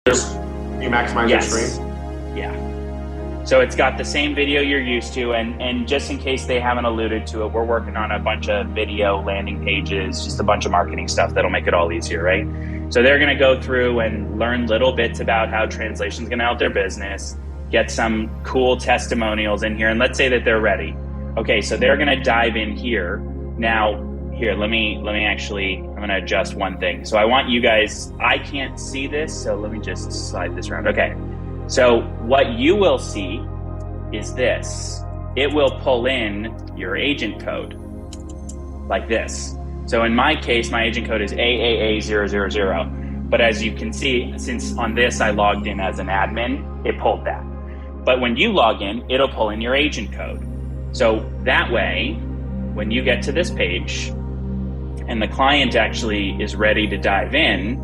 You maximize your stream? Yeah. So it's got the same video you're used to, and just in case they haven't alluded to it, we're working on a bunch of video landing pages, just a bunch of marketing stuff that'll make it all easier, right? So they're going to go through and learn little bits about how translation is going to help their business, get some cool testimonials in here, and let's say that they're ready. Okay, so they're going to dive in here. Now, here, let me actually, I'm going to adjust one thing. So I want you guys, I can't see this, so let me just slide this around. Okay, so what you will see is this. It will pull in your agent code like this. So in my case, my agent code is AAA000. But as you can see, since on this I logged in as an admin, it pulled that. But when you log in, it'll pull in your agent code. So that way, when you get to this page and the client actually is ready to dive in,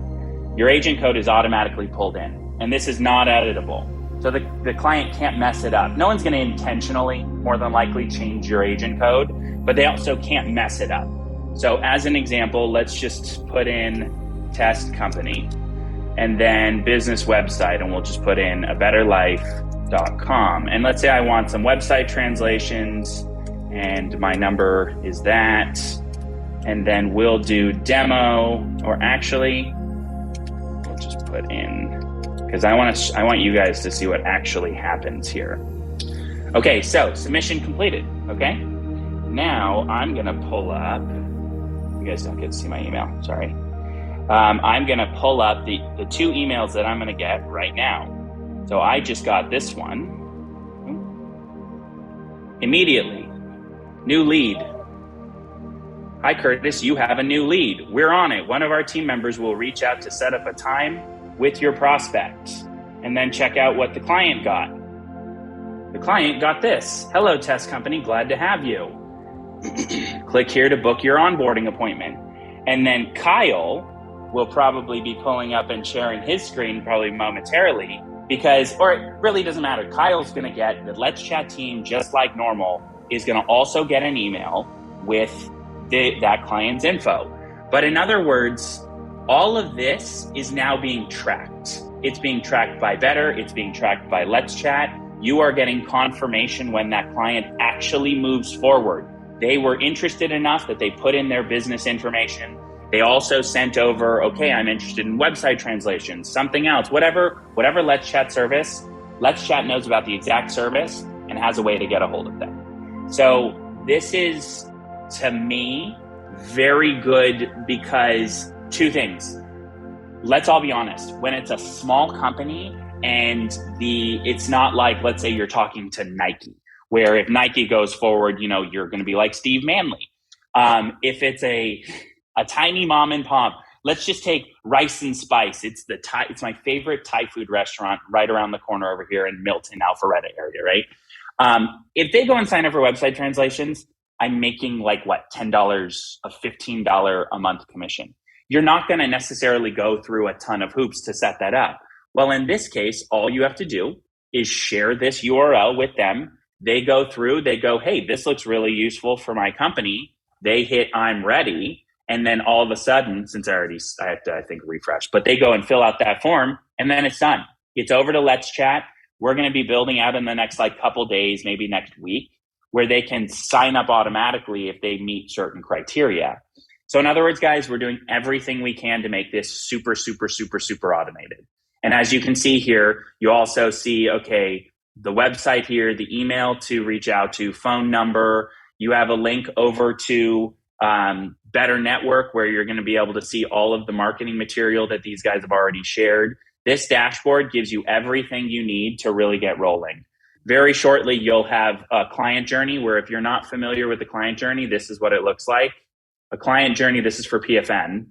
your agent code is automatically pulled in. And this is not editable. So the client can't mess it up. No one's going to intentionally, more than likely, change your agent code, but they also can't mess it up. So as an example, let's just put in test company and then business website, and we'll just put in abetterlife.com. And let's say I want some website translations and my number is that. And then we'll do demo, or actually, we'll just put in, because I want you guys to see what actually happens here. Okay, so submission completed, okay? Now I'm gonna pull up, you guys don't get to see my email, sorry. I'm gonna pull up the two emails that I'm gonna get right now. So I just got this one. Immediately, new lead. Hi, Curtis, you have a new lead. We're on it. One of our team members will reach out to set up a time with your prospect, and then check out what the client got. The client got this. Hello, test company, glad to have you. Click here to book your onboarding appointment. And then Kyle will probably be pulling up and sharing his screen probably momentarily because, or it really doesn't matter. Kyle's going to get the Let's Chat team, just like normal, is going to also get an email with that client's info. But in other words, all of this is now being tracked. It's being tracked by Better. It's being tracked by Let's Chat. You are getting confirmation when that client actually moves forward. They were interested enough that they put in their business information. They also sent over, okay, I'm interested in website translations, something else, whatever Let's Chat service, Let's Chat knows about the exact service and has a way to get a hold of them. So this is, to me, very good because two things. Let's all be honest. When it's a small company and it's not like, let's say you're talking to Nike, where if Nike goes forward, you're going to be like Steve Manley. If it's a tiny mom and pop, let's just take Rice and Spice. It's my favorite Thai food restaurant right around the corner over here in Milton, Alpharetta area, right? If they go and sign up for website translations, I'm making like what, $10, a $15 a month commission. You're not going to necessarily go through a ton of hoops to set that up. Well, in this case, all you have to do is share this URL with them. They go through, they go, hey, this looks really useful for my company. They hit I'm ready. And then all of a sudden, since I have to, I think, refresh, but they go and fill out that form and then it's done. It's over to Let's Chat. We're going to be building out in the next couple days, maybe next week, where they can sign up automatically if they meet certain criteria. So in other words, guys, we're doing everything we can to make this super, super, super, super automated. And as you can see here, you also see, okay, the website here, the email to reach out to, phone number. You have a link over to Better Network where you're going to be able to see all of the marketing material that these guys have already shared. This dashboard gives you everything you need to really get rolling. Very shortly, you'll have a client journey where if you're not familiar with the client journey, this is what it looks like. A client journey, this is for PFN.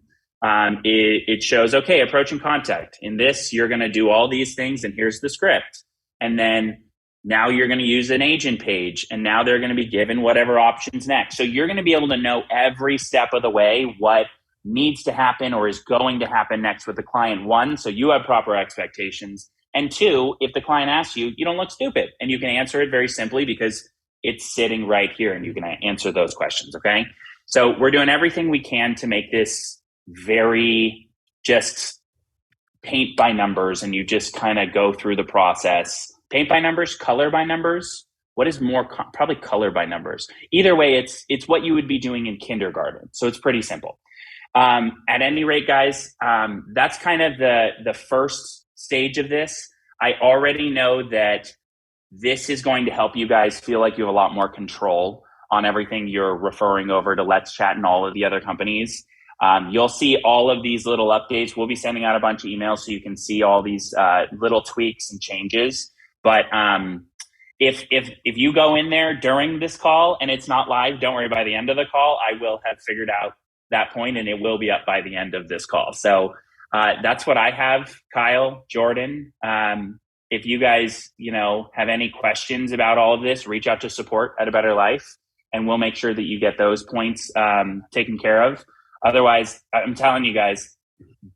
It shows, okay, approach and contact. In this, you're going to do all these things, and here's the script. And then now you're going to use an agent page, and now they're going to be given whatever options next. So you're going to be able to know every step of the way what needs to happen or is going to happen next with the client. One, so you have proper expectations. And two, if the client asks you, you don't look stupid. And you can answer it very simply because it's sitting right here and you can answer those questions, okay? So we're doing everything we can to make this very just paint by numbers and you just kind of go through the process. Paint by numbers, color by numbers. What is more, probably color by numbers. Either way, it's what you would be doing in kindergarten. So it's pretty simple. At any rate, guys, that's kind of the first stage of this. I already know that this is going to help you guys feel like you have a lot more control on everything you're referring over to Let's Chat and all of the other companies. You'll see all of these little updates. We'll be sending out a bunch of emails so you can see all these little tweaks and changes. But if you go in there during this call and it's not live, don't worry. By the end of the call, I will have figured out that point and it will be up by the end of this call. So that's what I have, Kyle, Jordan. If you guys, have any questions about all of this, reach out to support at A Better Life, and we'll make sure that you get those points taken care of. Otherwise, I'm telling you guys,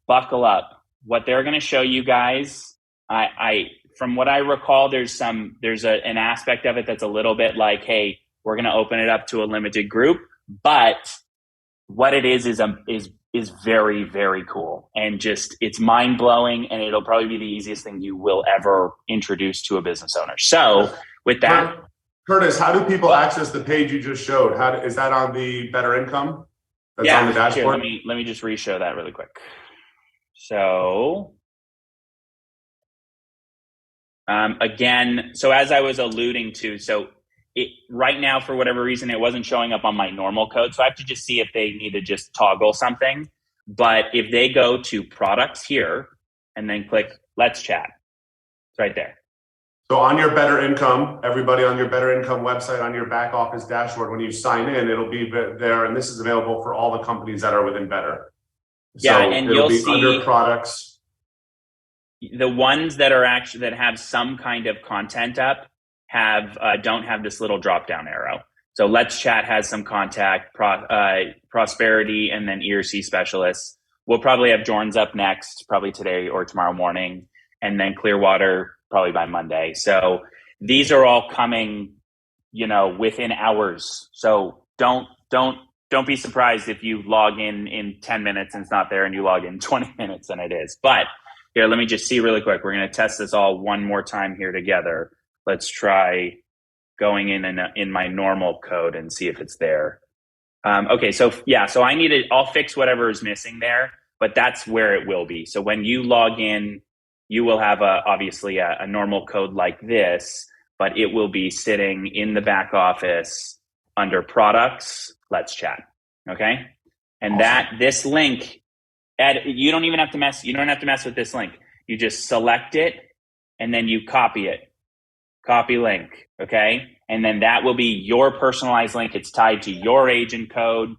buckle up. What they're going to show you guys, from what I recall, there's an aspect of it that's a little bit like, hey, we're going to open it up to a limited group, but what it is very, very cool, and just it's mind blowing, and it'll probably be the easiest thing you will ever introduce to a business owner. So with that, Curtis, how do people access the page you just showed? Is that on the Better Income? That's on the dashboard? Here, let me just re-show that really quick. So again, so as I was alluding to, right now, for whatever reason, it wasn't showing up on my normal code. So I have to just see if they need to just toggle something. But if they go to products here and then click Let's Chat, it's right there. So on your Better Income, everybody on your Better Income website, on your back office dashboard, when you sign in, it'll be there. And this is available for all the companies that are within Better. Yeah, so and you'll see under products. The ones that that have some kind of content up don't have this little drop down arrow. So Let's Chat has some contact, prosperity, and then ERC specialists. We'll probably have Jordan's up next, probably today or tomorrow morning, and then Clearwater probably by Monday. So these are all coming, within hours. So don't be surprised if you log in 10 minutes and it's not there, and you log in 20 minutes and it is. But here, let me just see really quick. We're going to test this all one more time here together. Let's try going in my normal code and see if it's there. Okay, so I'll fix whatever is missing there, but that's where it will be. So when you log in, you will have obviously a normal code like this, but it will be sitting in the back office under products, Let's Chat. Okay, and awesome. This link, you don't have to mess with this link. You just select it and then you copy it. Copy link, okay? And then that will be your personalized link. It's tied to your agent code,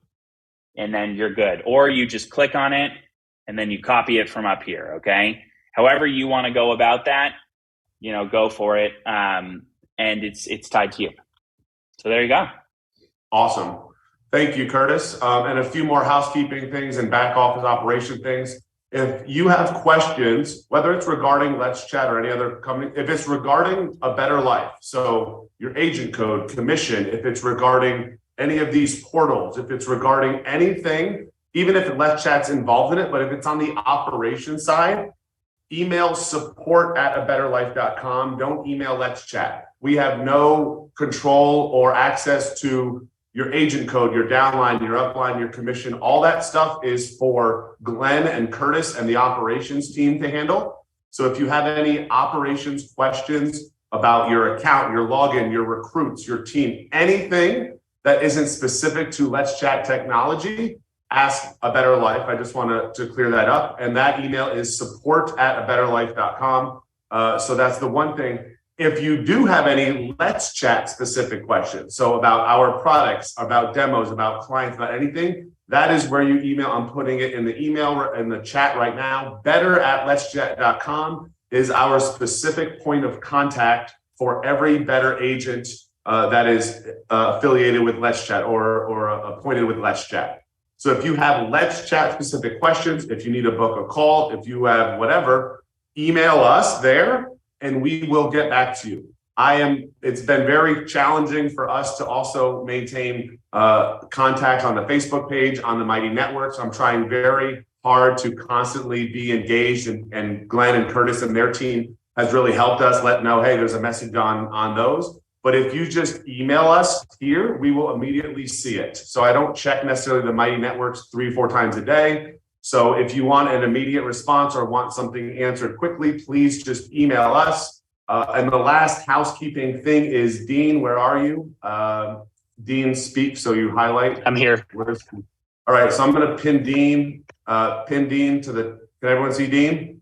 and then you're good. Or you just click on it, and then you copy it from up here, okay? However you want to go about that, go for it. And it's tied to you. So there you go. Awesome. Thank you, Curtis. And a few more housekeeping things and back office operation things. If you have questions, whether it's regarding Let's Chat or any other company, if it's regarding A Better Life, so your agent code, commission, if it's regarding any of these portals, if it's regarding anything, even if Let's Chat's involved in it, but if it's on the operation side, email support@abetterlife.com. Don't email Let's Chat. We have no control or access to your agent code, your downline, your upline, your commission. All that stuff is for Glenn and Curtis and the operations team to handle. So if you have any operations questions about your account, your login, your recruits, your team, anything that isn't specific to Let's Chat technology, ask A Better Life. I just want to clear that up. And that email is support@abetterlife.com. So that's the one thing. If you do have any Let's Chat specific questions, so about our products, about demos, about clients, about anything, that is where you email. I'm putting it in the email, in the chat right now. better@letzchat.com is our specific point of contact for every Better agent that is affiliated with Let's Chat or appointed with Let's Chat. So if you have Let's Chat specific questions, if you need to book a call, if you have whatever, email us there and we will get back to you. It's been very challenging for us to also maintain contact on the Facebook page, on the Mighty Networks. I'm trying very hard to constantly be engaged, and Glenn and Curtis and their team has really helped us let know, hey, there's a message on those. But if you just email us here, we will immediately see it. So I don't check necessarily the Mighty Networks 3-4 times a day. So if you want an immediate response or want something answered quickly, please just email us. And the last housekeeping thing is, Dean, where are you? Dean, speak, so you highlight. I'm here. All right, so I'm going to pin Dean to the, can everyone see Dean?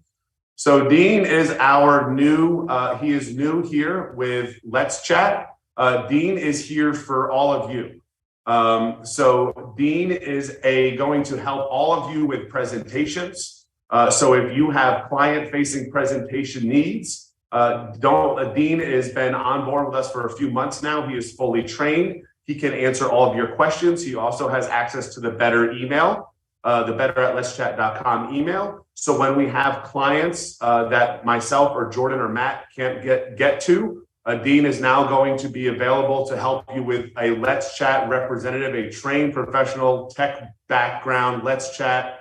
So Dean is our new, he is new here with Let's Chat. Dean is here for all of you. So Dean is going to help all of you with presentations. So if you have client-facing presentation needs, Dean has been on board with us for a few months now. He is fully trained. He can answer all of your questions. He also has access to the Better email, the better@letzchat.com email. So when we have clients that myself or Jordan or Matt can't get to, Dean is now going to be available to help you with a Let's Chat representative, a trained professional tech background Let's Chat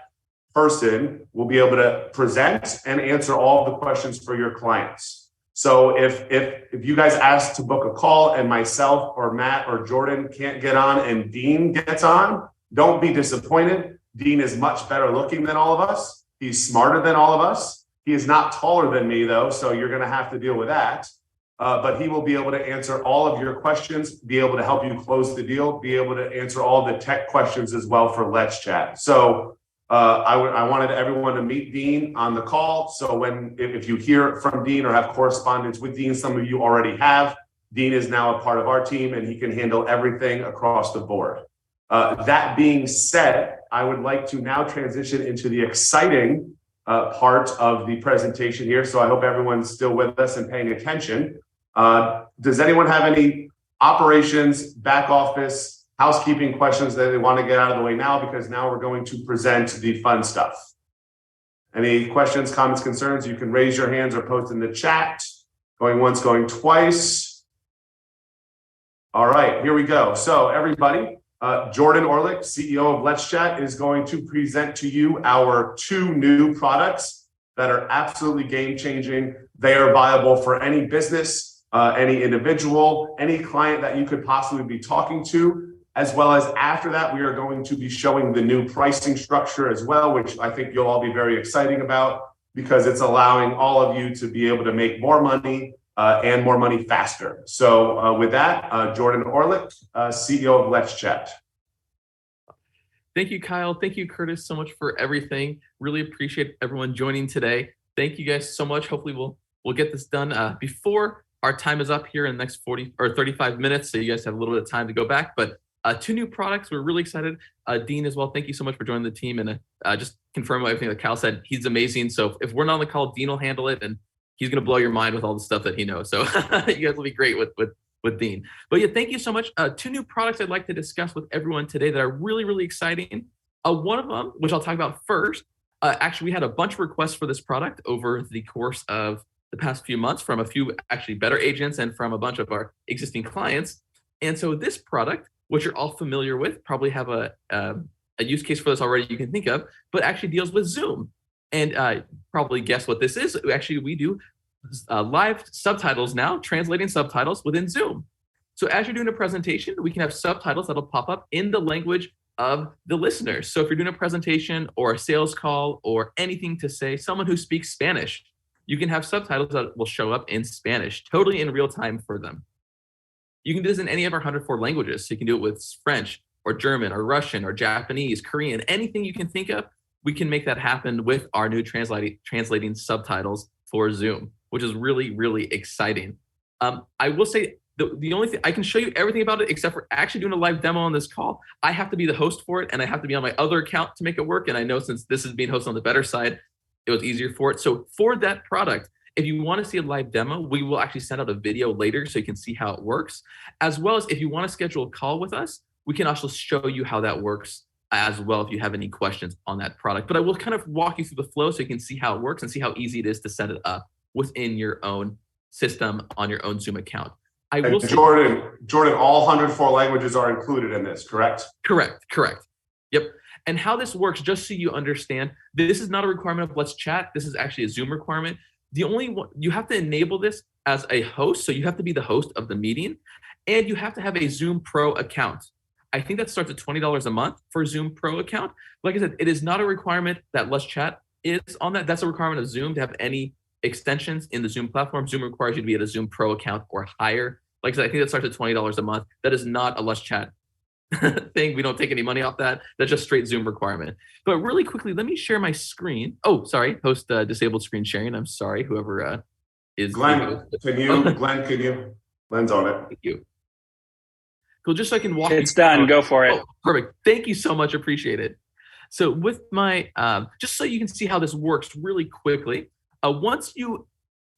person will be able to present and answer all of the questions for your clients. So if you guys ask to book a call and myself or Matt or Jordan can't get on and Dean gets on, don't be disappointed. Dean is much better looking than all of us. He's smarter than all of us. He is not taller than me though, so you're gonna have to deal with that. But he will be able to answer all of your questions, be able to help you close the deal, be able to answer all the tech questions as well for Let's Chat. So I wanted everyone to meet Dean on the call. So if you hear from Dean or have correspondence with Dean, some of you already have, Dean is now a part of our team and he can handle everything across the board. That being said, I would like to now transition into the exciting part of the presentation here. So I hope everyone's still with us and paying attention. Does anyone have any operations, back office, housekeeping questions that they want to get out of the way now? Because now we're going to present the fun stuff. Any questions, comments, concerns? You can raise your hands or post in the chat. Going once, going twice. All right, here we go. So everybody, Jordan Orlick, CEO of Let's Chat, is going to present to you our 2 new products that are absolutely game-changing. They are viable for any business, any individual, any client that you could possibly be talking to, as well as after that, we are going to be showing the new pricing structure as well, which I think you'll all be very exciting about because it's allowing all of you to be able to make more money and more money faster. So with that, Jordan Orlick, CEO of Let's Chat. Thank you, Kyle. Thank you, Curtis, so much for everything. Really appreciate everyone joining today. Thank you guys so much. Hopefully we'll get this done before our time is up here in the next 40 or 35 minutes. So you guys have a little bit of time to go back, but 2 new products. We're really excited. Dean as well. Thank you so much for joining the team and just confirm everything that Kyle said. He's amazing. So if we're not on the call, Dean will handle it and he's going to blow your mind with all the stuff that he knows. So you guys will be great with Dean. But yeah, thank you so much. 2 new products I'd like to discuss with everyone today that are really, really exciting. One of them, which I'll talk about first, actually we had a bunch of requests for this product over the course of the past few months from a few actually better agents and from a bunch of our existing clients. And so this product, which you're all familiar with, probably have a use case for this already you can think of, but actually deals with Zoom. And probably guess what this is. Actually, we do live subtitles now, translating subtitles within Zoom. So as you're doing a presentation, we can have subtitles that'll pop up in the language of the listeners. So if you're doing a presentation or a sales call or anything to say, someone who speaks Spanish, you can have subtitles that will show up in Spanish, totally in real time for them. You can do this in any of our 104 languages. So you can do it with French or German or Russian or Japanese, Korean, anything you can think of. We can make that happen with our new translating subtitles for Zoom, which is really, really exciting. I will say the only thing, I can show you everything about it except for actually doing a live demo on this call. I have to be the host for it and I have to be on my other account to make it work. And I know since this is being hosted on the Better side, it was easier for it. So for that product, if you want to see a live demo, we will actually send out a video later so you can see how it works. As well as if you want to schedule a call with us, we can also show you how that works as well if you have any questions on that product. But I will kind of walk you through the flow so you can see how it works and see how easy it is to set it up within your own system on your own Zoom account. I will say, Jordan, all 104 languages are included in this, correct? Correct. Yep. And how this works, just so you understand, this is not a requirement of Let's Chat. This is actually a Zoom requirement. The only one, you have to enable this as a host. So you have to be the host of the meeting, and you have to have a Zoom Pro account. I think that starts at $20 a month for a Zoom Pro account. Like I said, it is not a requirement that Let's Chat is on that. That's a requirement of Zoom to have any extensions in the Zoom platform. Zoom requires you to be at a Zoom Pro account or higher. Like I said, I think that starts at $20 a month. That is not a Let's Chat thing. We don't take any money off that. That's just straight Zoom requirement. But really quickly, let me share my screen. Oh, sorry, host disabled screen sharing. I'm sorry, whoever is. Glenn, can you? Glenn's on it. Thank you. Cool, just so I can walk. It's done. Go for it. Oh, perfect. Thank you so much. Appreciate it. So with my, just so you can see how this works really quickly, once you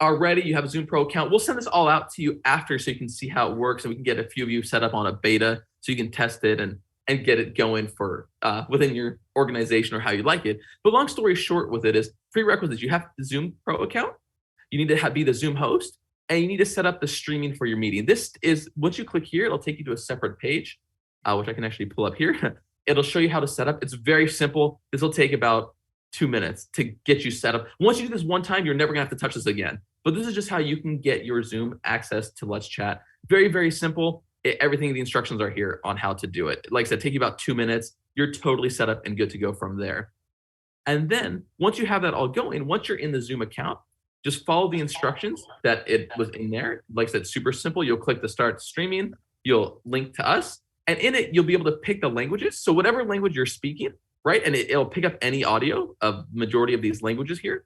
are ready, you have a Zoom Pro account, we'll send this all out to you after so you can see how it works, and we can get a few of you set up on a beta so you can test it and get it going for within your organization or how you like it. But long story short with it is prerequisites. You have the Zoom Pro account, you need to be the Zoom host, and you need to set up the streaming for your meeting. This is, once you click here, it'll take you to a separate page, which I can actually pull up here. It'll show you how to set up. It's very simple. This will take about 2 minutes to get you set up. Once you do this one time, you're never gonna have to touch this again. But this is just how you can get your Zoom access to Let's Chat. Very, very simple. Everything, the instructions are here on how to do it. Like I said, take you about 2 minutes. You're totally set up and good to go from there. And then once you have that all going, once you're in the Zoom account, just follow the instructions that it was in there. Like I said, super simple. You'll click the start streaming. You'll link to us. And in it, you'll be able to pick the languages. So whatever language you're speaking, right? And it'll pick up any audio of majority of these languages here.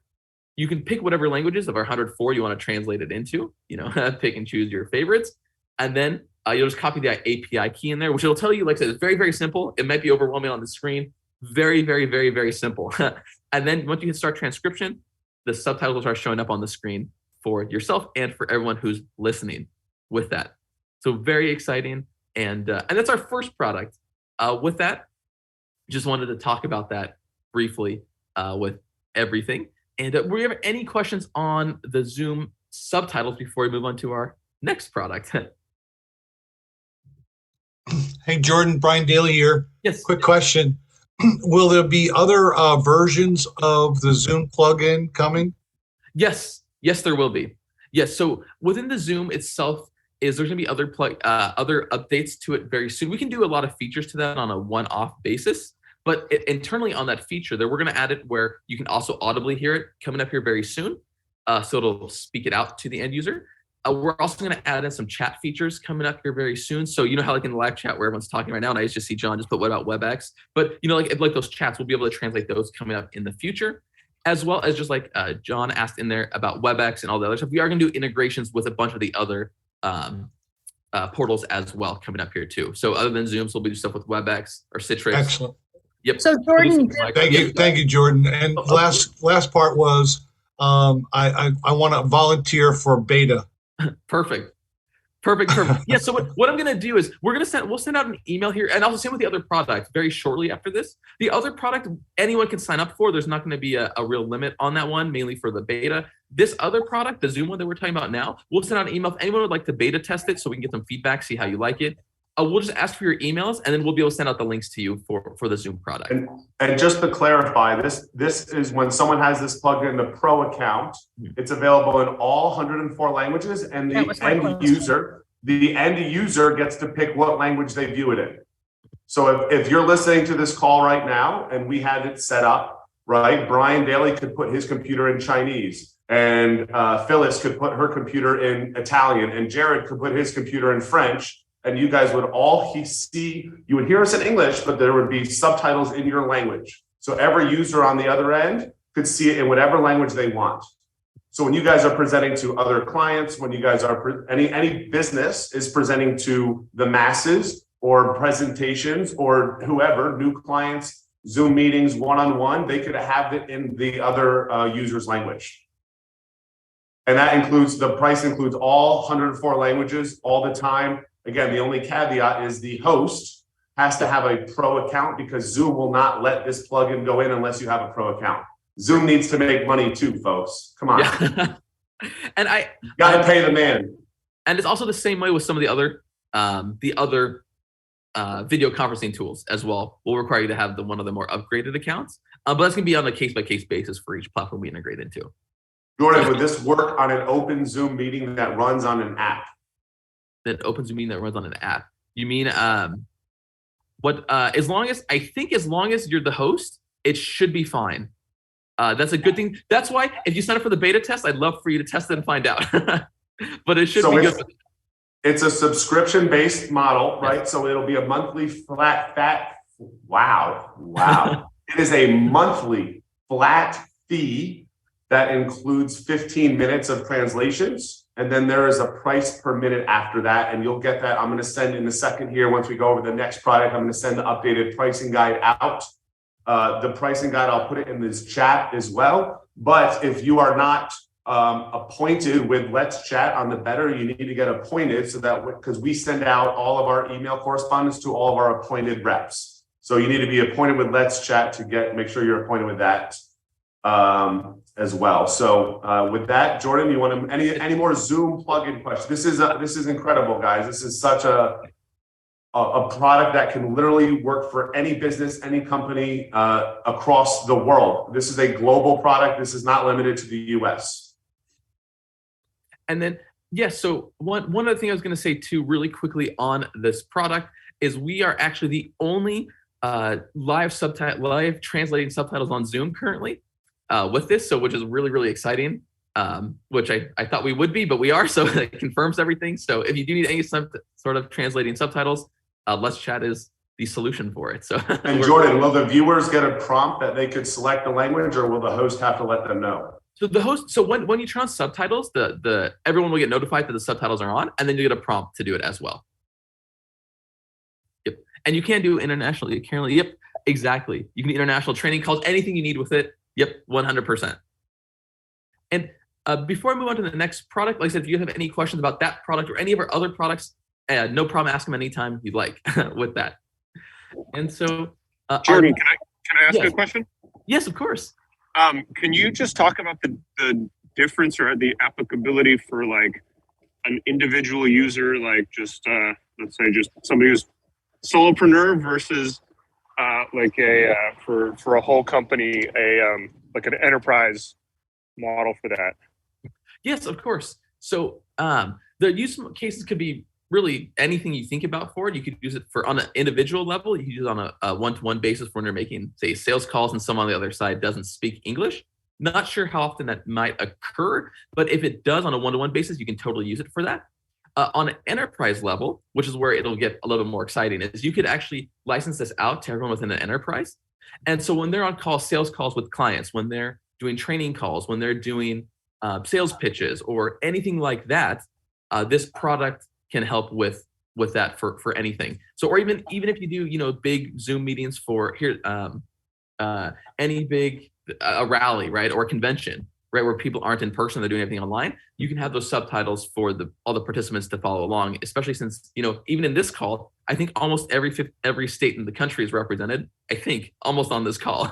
You can pick whatever languages of our 104 you want to translate it into, pick and choose your favorites. And then you'll just copy the API key in there, which it'll tell you, like I said, it's very, very simple. It might be overwhelming on the screen. Very, very, very, very simple. And then once you hit start transcription, the subtitles will start showing up on the screen for yourself and for everyone who's listening with that. So very exciting. And that's our first product. With that, just wanted to talk about that briefly with everything. And do we have any questions on the Zoom subtitles before we move on to our next product? Hey, Jordan, Brian Daly here. Yes. Quick question. Will there be other versions of the Zoom plugin coming? Yes, there will be. Yes, so within the Zoom itself, there's going to be other updates to it very soon. We can do a lot of features to that on a one-off basis, but internally on that feature, we're going to add it where you can also audibly hear it coming up here very soon. So it'll speak it out to the end user. We're also going to add in some chat features coming up here very soon. So you know how like in the live chat where everyone's talking right now, and I just see John just put what about WebEx? But like those chats, we'll be able to translate those coming up in the future, as well as just like John asked in there about WebEx and all the other stuff. We are going to do integrations with a bunch of the other portals as well coming up here too. So other than Zoom, so we'll do stuff with WebEx or Citrix. Excellent. Yep. So Jordan, Thank you, Jordan. And last part was I want to volunteer for beta. Perfect. Yeah. So what I'm going to do is we'll send out an email here, and also same with the other product very shortly after this. The other product anyone can sign up for. There's not going to be a real limit on that one, mainly for the beta. This other product, the Zoom one that we're talking about now, we'll send out an email if anyone would like to beta test it, so we can get some feedback, see how you like it. We'll just ask for your emails, and then we'll be able to send out the links to you for the Zoom product. And just to clarify, this is when someone has this plugged in the Pro account, it's available in all 104 languages, and the end user gets to pick what language they view it in. So if you're listening to this call right now, and we had it set up, right, Brian Daly could put his computer in Chinese, and Phyllis could put her computer in Italian, and Jared could put his computer in French. And you guys would all you would hear us in English, but there would be subtitles in your language. So every user on the other end could see it in whatever language they want. So when you guys are presenting to other clients, when you guys are, any business is presenting to the masses or presentations or whoever, new clients, Zoom meetings, one-on-one, they could have it in the other user's language. And that includes, the price includes all 104 languages all the time. Again, the only caveat is the host has to have a Pro account, because Zoom will not let this plugin go in unless you have a Pro account. Zoom needs to make money too, folks. Come on. Yeah. And gotta pay the man. And it's also the same way with some of the other video conferencing tools as well. We'll require you to have one of the more upgraded accounts, but that's going to be on a case-by-case basis for each platform we integrate into. Jordan, would this work on an open Zoom meeting that runs on an app? That open Zoom meeting that runs on an app. You mean as long as you're the host, it should be fine. That's a good thing. That's why if you sign up for the beta test, I'd love for you to test it and find out. But it should be good. It's a subscription-based model, right? So it'll be a monthly flat. Wow. It is a monthly flat fee that includes 15 minutes of translations. And then there is a price per minute after that. And you'll get that. I'm going to send in a second here, once we go over the next product, I'm going to send the updated pricing guide out. The pricing guide, I'll put it in this chat as well. But if you are not appointed with Let's Chat on the Better, you need to get appointed, so that because we send out all of our email correspondence to all of our appointed reps. So you need to be appointed with Let's Chat to make sure you're appointed with that as well. So with that, Jordan, you want to any more Zoom plugin questions? This is incredible, guys. This is such a product that can literally work for any business, any company across the world. This is a global product. This is not limited to the US. And then, yes, so one other thing I was going to say too, really quickly on this product, is we are actually the only live translating subtitles on Zoom currently with this, so which is really, really exciting, which I thought we would be, but we are, so it confirms everything. So if you do need any sort of translating subtitles, Let's Chat is the solution for it. So, and Jordan, will the viewers get a prompt that they could select the language, or will the host have to let them know? So when you turn on subtitles, everyone will get notified that the subtitles are on, and then you get a prompt to do it as well. Yep. And you can do internationally. Yep, exactly. You can do international training calls, anything you need with it. Yep, 100%. And before I move on to the next product, like I said, if you have any questions about that product or any of our other products, no problem, ask them anytime you'd like with that. And so, Jordan, can I ask a question? Yes, of course. Can you just talk about the difference or the applicability for like an individual user, like just let's say just somebody who's solopreneur versus like for a whole company, like an enterprise model for that? Yes, of course. So the use cases could be really anything you think about for it. You could use it on an individual level. You could use it on a one-to-one basis when you're making, say, sales calls and someone on the other side doesn't speak English. Not sure how often that might occur, but if it does on a one-to-one basis, you can totally use it for that. On an enterprise level, which is where it'll get a little bit more exciting, is you could actually license this out to everyone within an enterprise. And so when they're on sales calls with clients, when they're doing training calls, when they're doing sales pitches or anything like that, this product can help with that for anything. So, or even if you do, big Zoom meetings for any big rally, right, or a convention, right, where people aren't in person, they're doing everything online, you can have those subtitles for all the participants to follow along, especially since, even in this call, I think almost every state in the country is represented, I think, almost on this call.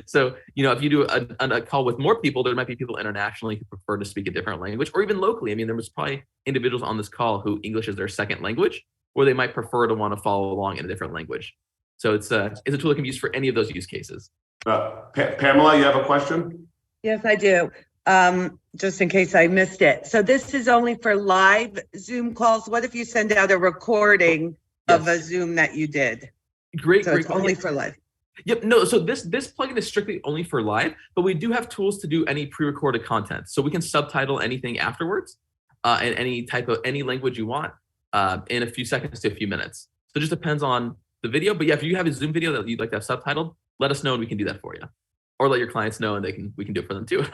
So, if you do a call with more people, there might be people internationally who prefer to speak a different language, or even locally. I mean, there was probably individuals on this call who English is their second language, or they might prefer to want to follow along in a different language. So it's a tool that can be used for any of those use cases. Pamela, you have a question? Yes, I do. Just in case I missed it. So this is only for live Zoom calls. What if you send out a recording of a Zoom that you did? Great. It's only for live. Yep. No. So this plugin is strictly only for live, but we do have tools to do any pre-recorded content. So we can subtitle anything afterwards, in any language you want, in a few seconds to a few minutes. So it just depends on the video. But yeah, if you have a Zoom video that you'd like to have subtitled, let us know and we can do that for you, or let your clients know and we can do it for them too.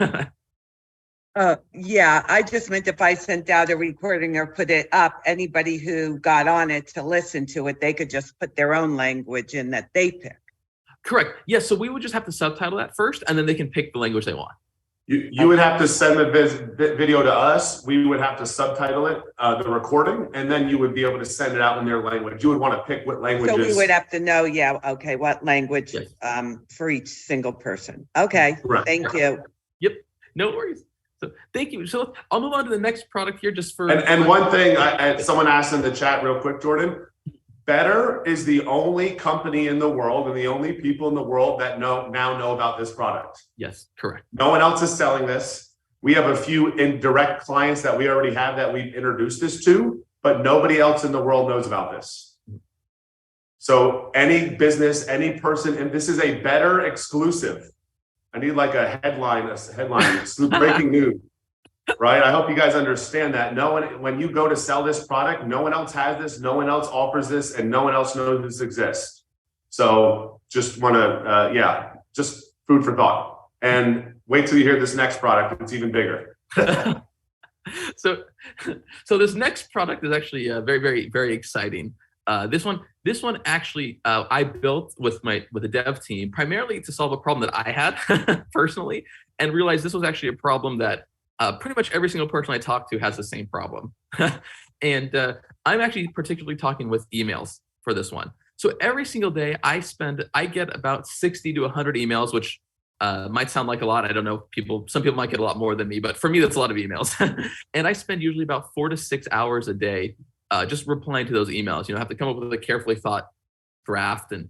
Yeah, I just meant if I sent out a recording or put it up, anybody who got on it to listen to it, they could just put their own language in that they pick. Correct. Yes. So we would just have to subtitle that first, and then they can pick the language they want. You would have to send the video to us. We would have to subtitle it, the recording, and then you would be able to send it out in their language. You would want to pick what languages. So we would have to know, what language for each single person. Okay, Correct. Thank you. Yep, no worries. So thank you. So I'll move on to the next product here just for. And one thing, someone asked in the chat real quick, Jordan, Better is the only company in the world and the only people in the world that now know about this product. Yes, correct. No one else is selling this. We have a few indirect clients that we already have that we've introduced this to, but nobody else in the world knows about this. So any business, any person, and this is a better exclusive. I need like a headline breaking news. Right. I hope you guys understand that. No one, when you go to sell this product, no one else has this, no one else offers this, and no one else knows this exists. So just want to, just food for thought. And wait till you hear this next product. It's even bigger. So this next product is actually very, very, very exciting. This one actually I built with the dev team primarily to solve a problem that I had personally, and realized this was actually a problem that pretty much every single person I talk to has the same problem. And I'm actually particularly talking with emails for this one. So every single day I get about 60 to 100 emails, which might sound like a lot. I don't know, some people might get a lot more than me, but for me, that's a lot of emails. And I spend usually about 4 to 6 hours a day just replying to those emails. I have to come up with a carefully thought draft. And,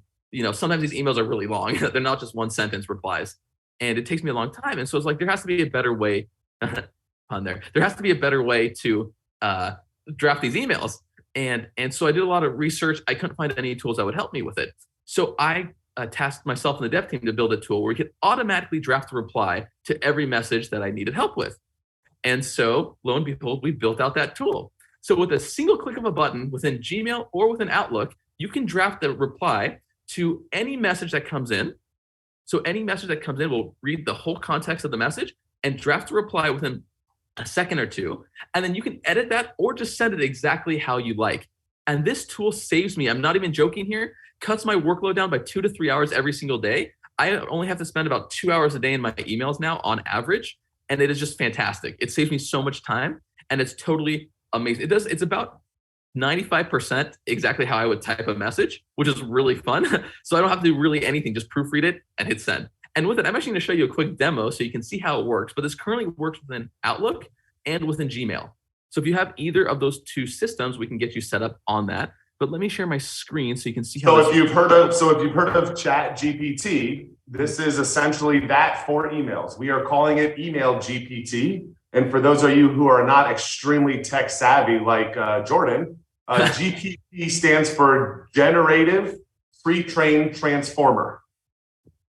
sometimes these emails are really long. They're not just one sentence replies. And it takes me a long time. And so it's like, there has to be a better way there has to be a better way to draft these emails. And so I did a lot of research. I couldn't find any tools that would help me with it. So I tasked myself and the dev team to build a tool where we could automatically draft a reply to every message that I needed help with. And so lo and behold, we built out that tool. So with a single click of a button within Gmail or within Outlook, you can draft the reply to any message that comes in. So any message that comes in will read the whole context of the message and draft a reply within a second or two. And then you can edit that or just send it exactly how you like. And this tool saves me, I'm not even joking here, cuts my workload down by 2 to 3 hours every single day. I only have to spend about 2 hours a day in my emails now on average. And it is just fantastic. It saves me so much time and it's totally amazing. It's about 95% exactly how I would type a message, which is really fun. So I don't have to do really anything, just proofread it and hit send. And with it, I'm actually going to show you a quick demo so you can see how it works. But this currently works within Outlook and within Gmail. So if you have either of those two systems, we can get you set up on that. But let me share my screen so you can see how. So if you've heard of ChatGPT, this is essentially that for emails. We are calling it Email GPT. And for those of you who are not extremely tech savvy like Jordan, GPT stands for Generative Pre-trained Transformer.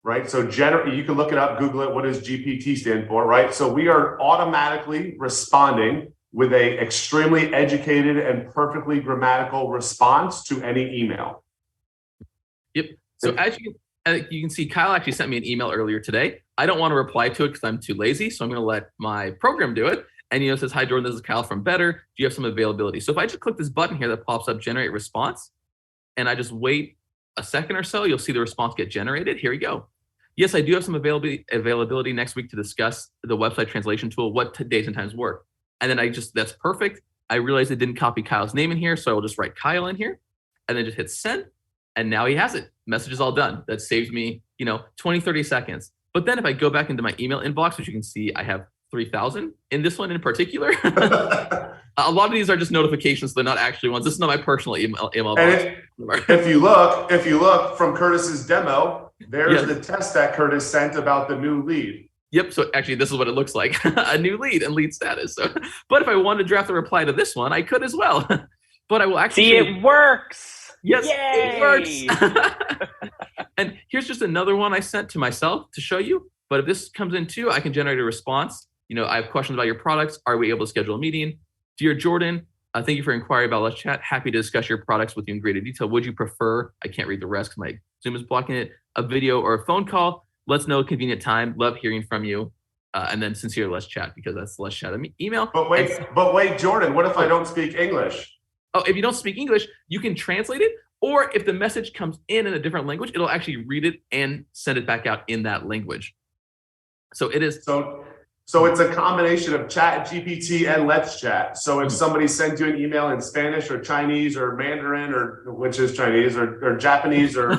Right? So you can look it up, Google it. What does GPT stand for, right? So we are automatically responding with a extremely educated and perfectly grammatical response to any email. Yep. So as you can see, Kyle actually sent me an email earlier today. I don't want to reply to it because I'm too lazy. So I'm going to let my program do it. And it says, "Hi, Jordan, this is Kyle from Better. Do you have some availability?" So if I just click this button here that pops up, generate response, and I just wait a second or so, you'll see the response get generated. Here we go. Yes, I do have some availability next week to discuss the website translation tool, what days and times work. And then that's perfect. I realized it didn't copy Kyle's name in here, so I will just write Kyle in here and then just hit send. And now he has it. Message is all done. That saves me, 20, 30 seconds. But then if I go back into my email inbox, which you can see I have 3,000 in this one in particular. A lot of these are just notifications. They're not actually ones. This is not my personal email box. If you look from Curtis's demo, there's the test that Curtis sent about the new lead. Yep. So actually, this is what it looks like: a new lead and lead status. So, but if I wanted to draft a reply to this one, I could as well. But I will actually see it works. Yes, Yay! it works. And here's just another one I sent to myself to show you. But if this comes in too, I can generate a response. I have questions about your products. Are we able to schedule a meeting? Dear Jordan, thank you for inquiry about Let's Chat. Happy to discuss your products with you in greater detail. Would you prefer, I can't read the rest because my Zoom is blocking it, a video or a phone call? Let's know a convenient time. Love hearing from you. And then sincere Let's Chat, because that's Let's Chat email. But wait, Jordan, what if I don't speak English? Oh, if you don't speak English, you can translate it. Or if the message comes in a different language, it'll actually read it and send it back out in that language. So it is. So it's a combination of Chat GPT and Let's Chat. So if somebody sends you an email in Spanish or Chinese or Mandarin, or which is Chinese, or Japanese or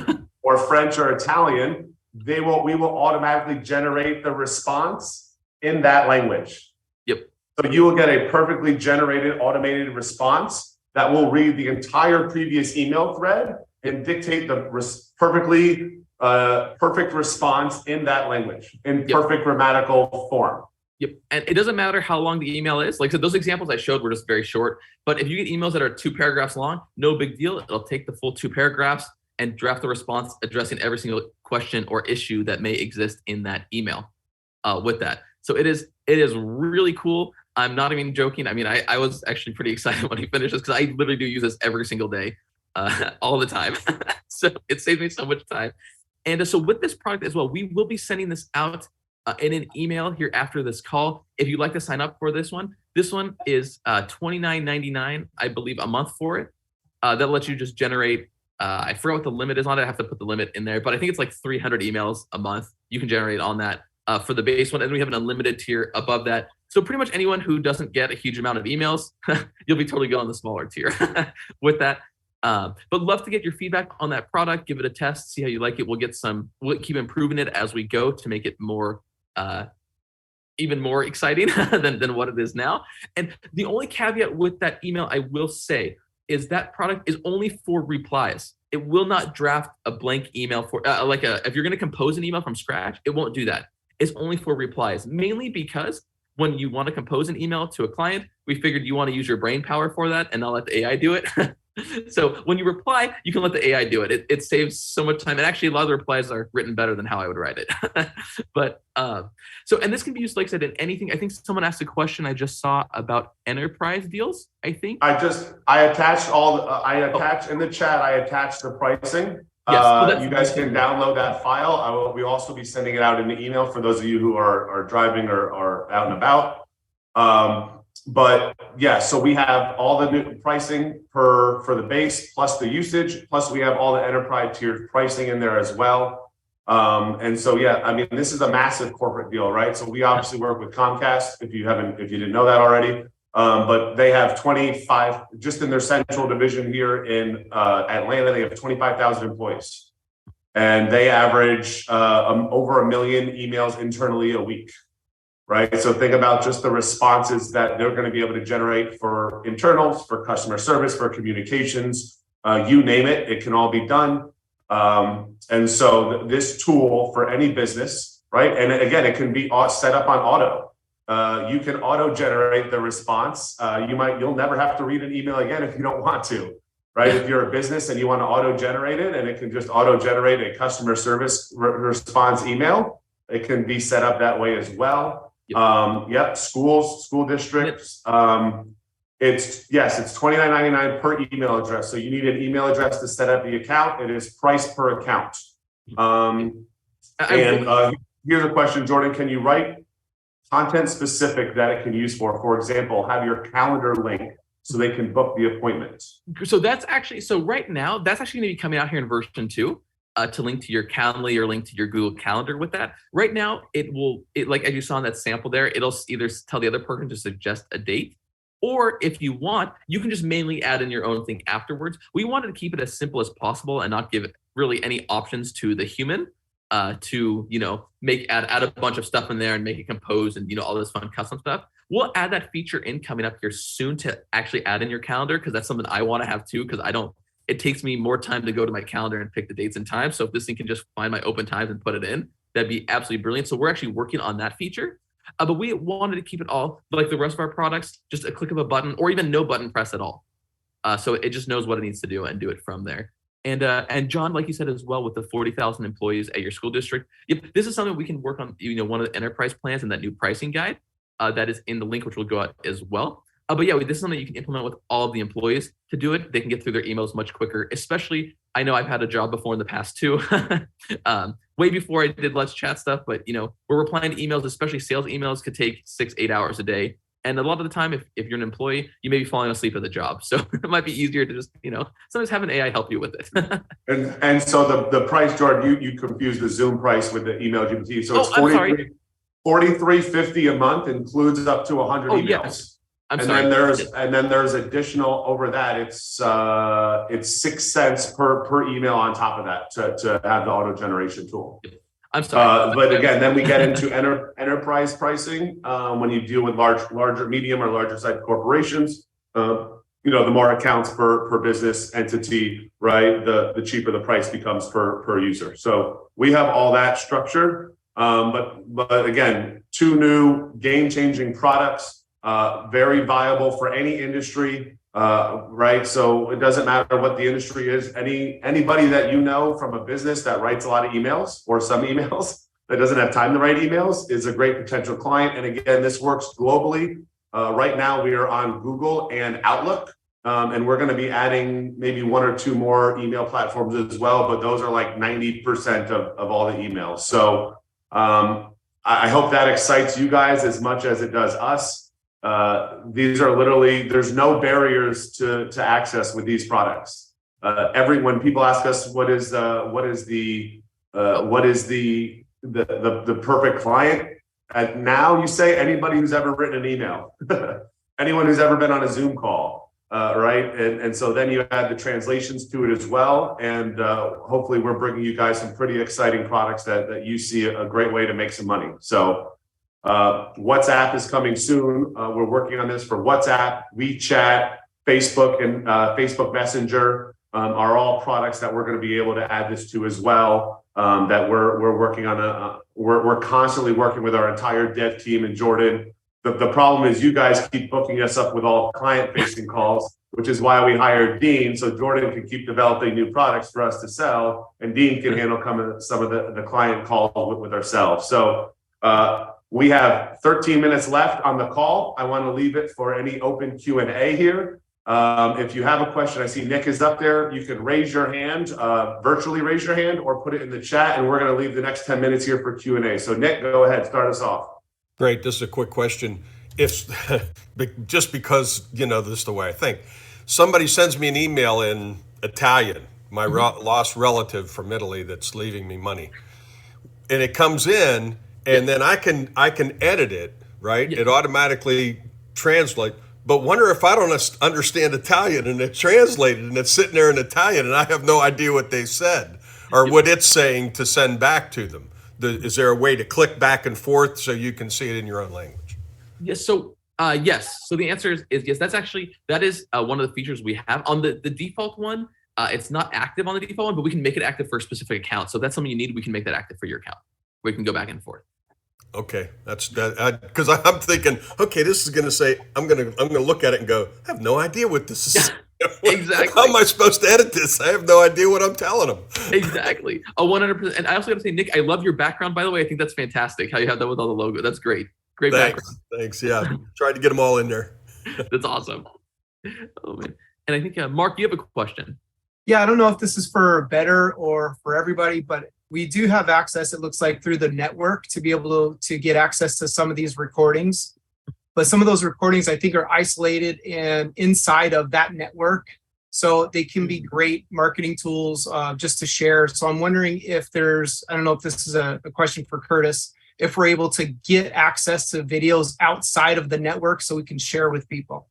French or Italian, we will automatically generate the response in that language. Yep. So you will get a perfectly generated automated response that will read the entire previous email thread and dictate the perfect response in that language, in perfect grammatical form. Yep. And it doesn't matter how long the email is. Like I said, those examples I showed were just very short. But if you get emails that are 2 paragraphs long, no big deal. It'll take the full 2 paragraphs and draft the response addressing every single question or issue that may exist in that email with that. So it is really cool. I'm not even joking. I mean, I was actually pretty excited when he finished this because I literally do use this every single day, all the time. So it saves me so much time. And so with this product as well, we will be sending this out in an email here after this call. If you'd like to sign up for this one is $29.99, I believe, a month for it. That lets you just generate, I forgot what the limit is on it. I have to put the limit in there, but I think it's like 300 emails a month you can generate on that for the base one. And we have an unlimited tier above that. So pretty much anyone who doesn't get a huge amount of emails, you'll be totally good on the smaller tier with that. But love to get your feedback on that product. Give it a test, see how you like it. We'll keep improving it as we go to make it more, even more exciting than what it is now. And the only caveat with that email I will say is that product is only for replies. It will not draft a blank email for if you're going to compose an email from scratch, it won't do that. It's only for replies, mainly because when you want to compose an email to a client, we figured you want to use your brain power for that and not let the AI do it. So when you reply, you can let the AI do it. It saves so much time. And actually, a lot of the replies are written better than how I would write it. But and this can be used, like I said, in anything. I think someone asked a question I just saw about enterprise deals, I think. I attached in the chat, I attached the pricing. Yes, you guys can download that file. We also be sending it out in the email for those of you who are driving or out and about. But yeah, so we have all the new pricing for the base plus the usage, plus we have all the enterprise tiered pricing in there as well. And so, yeah, I mean, this is a massive corporate deal, right? So we obviously work with Comcast, if you didn't know that already. But they have 25, just in their central division here in Atlanta, they have 25,000 employees. And they average over 1 million emails internally a week, right? So think about just the responses that they're going to be able to generate for internals, for customer service, for communications, you name it, it can all be done. And so this tool for any business, right? And again, it can be set up on auto. You can auto-generate the response. You'll never have to read an email again if you don't want to, right? If you're a business and you want to auto-generate it, and it can just auto-generate a customer service response email, it can be set up that way as well. Schools, school districts. It's $29.99 per email address. So you need an email address to set up the account. It is priced per account. Here's a question, Jordan. Can you write content specific that it can use for example, have your calendar link so they can book the appointment? So right now, that's actually going to be coming out here in version 2 to link to your Calendly or link to your Google Calendar with that. Right now, it like as you saw in that sample there, it'll either tell the other person to suggest a date, or if you want, you can just mainly add in your own thing afterwards. We wanted to keep it as simple as possible and not give it really any options to the human to add a bunch of stuff in there and make it compose and all this fun custom stuff. We'll add that feature in coming up here soon to actually add in your calendar, because that's something I want to have too, because it takes me more time to go to my calendar and pick the dates and times. So if this thing can just find my open times and put it in, that'd be absolutely brilliant. So we're actually working on that feature. But we wanted to keep it all like the rest of our products, just a click of a button or even no button press at all. So it just knows what it needs to do and do it from there. And John, like you said as well, with the 40,000 employees at your school district, this is something we can work on, one of the enterprise plans and that new pricing guide that is in the link, which will go out as well. But yeah, this is something you can implement with all of the employees to do it. They can get through their emails much quicker, especially, I know I've had a job before in the past too, way before I did Let's Chat stuff, but where we're replying to emails, especially sales emails, could take 6-8 hours a day. And a lot of the time, if you're an employee, you may be falling asleep at the job. So it might be easier to just, sometimes have an AI help you with it. and so the price, Jordan, you confused the Zoom price with the email GPT. So it's $43.50 a month, includes up to 100 emails. Yes. And then there's additional over that. It's 6 cents per email on top of that to have the auto generation tool. I'm sorry. But again, then we get into enterprise pricing when you deal with larger, medium or larger size corporations. the more accounts per business entity, right, the cheaper the price becomes per user. So we have all that structured. But again, 2 new game-changing products, very viable for any industry, right? So it doesn't matter what the industry is. Anybody that from a business that writes a lot of emails or some emails that doesn't have time to write emails is a great potential client. And again, this works globally. Right now, we are on Google and Outlook, and we're going to be adding maybe 1 or 2 more email platforms as well. But those are like 90% of all the emails. So I hope that excites you guys as much as it does us. These are literally, there's no barriers to access with these products. When people ask us what is the perfect client, now you say anybody who's ever written an email, anyone who's ever been on a Zoom call, right? And so then you add the translations to it as well. And hopefully we're bringing you guys some pretty exciting products that you see a great way to make some money. So WhatsApp is coming soon. We're working on this for WhatsApp, WeChat, Facebook, and Facebook Messenger are all products that we're going to be able to add this to as well. That we're working on. We're constantly working with our entire dev team in Jordan. The problem is you guys keep booking us up with all client-facing calls, which is why we hired Dean, so Jordan can keep developing new products for us to sell, and Dean can handle some of the client calls with ourselves. So we have 13 minutes left on the call. I want to leave it for any open Q&A here. If you have a question, I see Nick is up there. You can raise your hand, virtually raise your hand, or put it in the chat, and we're going to leave the next 10 minutes here for Q&A. So Nick, go ahead, start us off. Great. This is a quick question. If just because, this is the way I think, somebody sends me an email in Italian, my lost relative from Italy that's leaving me money, and it comes in, and then I can edit it, right? Yeah. It automatically translates. But wonder if I don't understand Italian and it's translated and it's sitting there in Italian and I have no idea what they said or what it's saying to send back to them. Is there a way to click back and forth so you can see it in your own language? Yes. So yes. So the answer is yes. That is one of the features we have on the default one. It's not active on the default one, but we can make it active for a specific account. So if that's something you need, we can make that active for your account. We can go back and forth. Okay, that's that. Because I'm thinking, okay, this is going to say I'm going to look at it and go, I have no idea what this is. Exactly. How am I supposed to edit this? I have no idea what I'm telling them. Exactly. 100%. And I also got to say, Nick, I love your background. By the way, I think that's fantastic. How you have that with all the logo. That's great. Great background. Thanks. Yeah, tried to get them all in there. That's awesome. Oh man. And I think Mark, you have a question. Yeah, I don't know if this is for better or for everybody, but we do have access, it looks like, through the network to be able to get access to some of these recordings. But some of those recordings, I think, are isolated and inside of that network. So they can be great marketing tools just to share. So I'm wondering if there's, I don't know if this is a question for Curtis, if we're able to get access to videos outside of the network so we can share with people.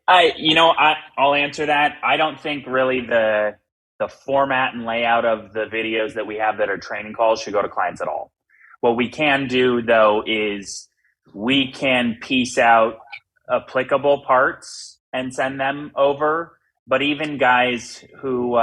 I'll answer that. I don't think really the format and layout of the videos that we have that are training calls should go to clients at all. What we can do, though, is we can piece out applicable parts and send them over. But even guys who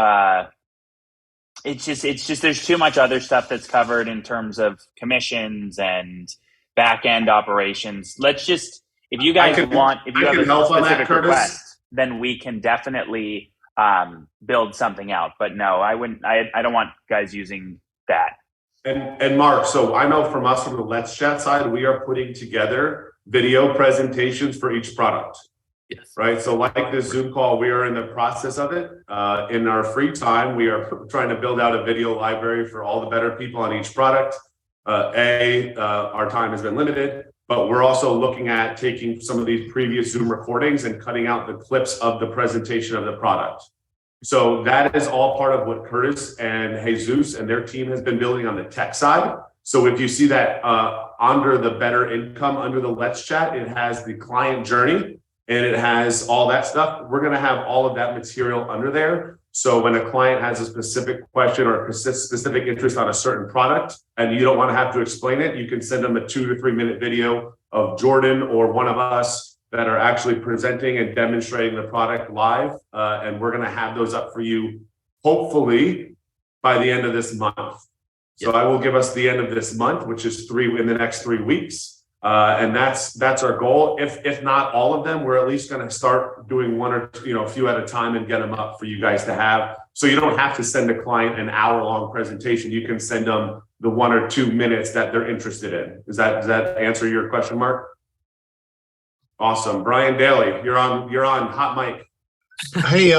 it's just there's too much other stuff that's covered in terms of commissions and back end operations. Let's just, if you guys if you have a specific request, then we can definitely build something out. But no, I wouldn't. I don't want guys using that. And Mark, so I know from us from the Let's Chat side, we are putting together video presentations for each product. Yes. Right. So like this Zoom call, we are in the process of it. In our free time, we are trying to build out a video library for all the better people on each product. Our time has been limited, but we're also looking at taking some of these previous Zoom recordings and cutting out the clips of the presentation of the product. So that is all part of what Curtis and Jesus and their team has been building on the tech side. So if you see that under the better income, under the Let's Chat, it has the client journey and it has all that stuff. We're going to have all of that material under there. So when a client has a specific question or a specific interest on a certain product and you don't want to have to explain it, you can send them a 2 to 3 minute video of Jordan or one of us that are actually presenting and demonstrating the product live. And we're going to have those up for you, hopefully by the end of this month. So I will give us the end of this month, which is in the next 3 weeks. And that's our goal. If not all of them, we're at least going to start doing one or a few at a time and get them up for you guys to have. So you don't have to send a client an hour-long presentation. You can send them the 1 or 2 minutes that they're interested in. Does that answer your question, Mark? Awesome. Brian Daly, you're on hot mic. Hey,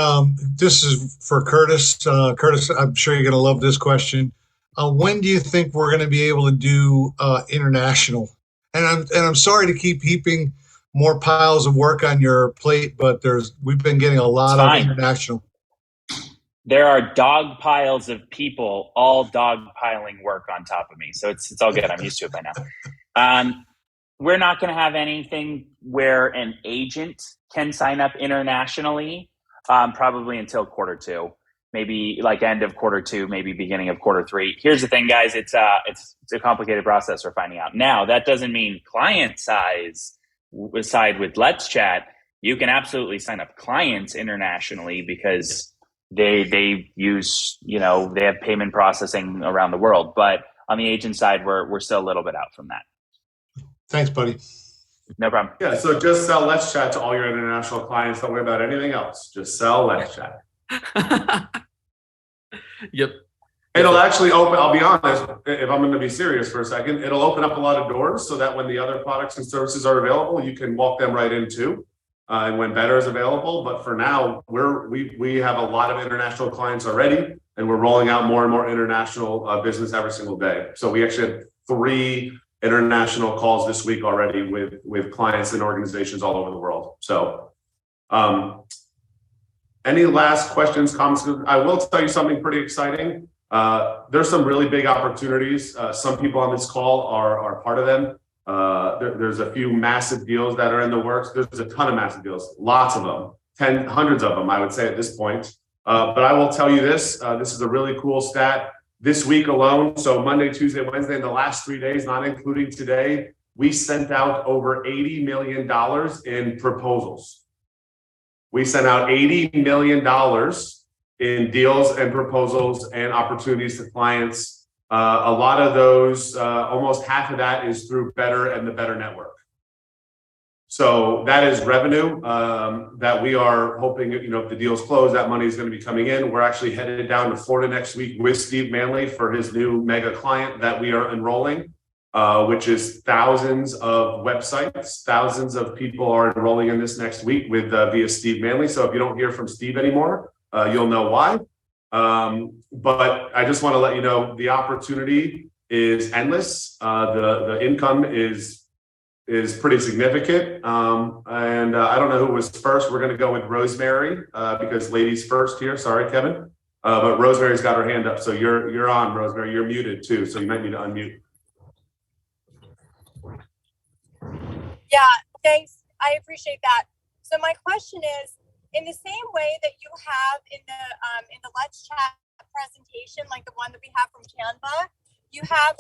this is for Curtis. Curtis, I'm sure you're going to love this question. When do you think we're going to be able to do international? And I'm sorry to keep heaping more piles of work on your plate, but we've been getting a lot of international. There are dog piles of people all dog piling work on top of me. So it's all good. I'm used to it by now. We're not going to have anything where an agent can sign up internationally, probably until quarter 2, maybe like end of quarter 2, maybe beginning of quarter 3. Here's the thing, guys. It's a complicated process we're finding out. Now, that doesn't mean client side with Let's Chat. You can absolutely sign up clients internationally because they use, they have payment processing around the world. But on the agent side, we're still a little bit out from that. Thanks, buddy. No problem. Yeah, so just sell Let's Chat to all your international clients. Don't worry about anything else. Just sell Let's Chat. Yep. It'll actually open, I'll be honest, if I'm going to be serious for a second, it'll open up a lot of doors so that when the other products and services are available, you can walk them right into, and when Better is available. But for now, we have a lot of international clients already, and we're rolling out more and more international business every single day. So we actually had 3 international calls this week already with clients and organizations all over the world. So any last questions, comments? I will tell you something pretty exciting. There's some really big opportunities. Some people on this call are part of them. There's a few massive deals that are in the works. There's a ton of massive deals, lots of them, hundreds of them, I would say at this point. But I will tell you this is a really cool stat. This week alone, so Monday, Tuesday, Wednesday, in the last 3 days, not including today, we sent out over $80 million in proposals. We sent out $80 million in deals and proposals and opportunities to clients. A lot of those, almost half of that is through Better and the Better Network. So that is revenue that we are hoping, if the deals close, that money is going to be coming in. We're actually headed down to Florida next week with Steve Manley for his new mega client that we are enrolling, which is thousands of websites. Thousands of people are enrolling in this next week with via Steve Manley. So if you don't hear from Steve anymore, you'll know why. But I just want to let you know the opportunity is endless. The income is pretty significant. And I don't know who was first. We're going to go with Rosemary because ladies first here. Sorry, Kevin. But Rosemary's got her hand up. So you're on, Rosemary. You're muted too. So you might need to unmute. Yeah, thanks. I appreciate that. So my question is, in the same way that you have in the Let's Chat presentation, like the one that we have from Canva, you have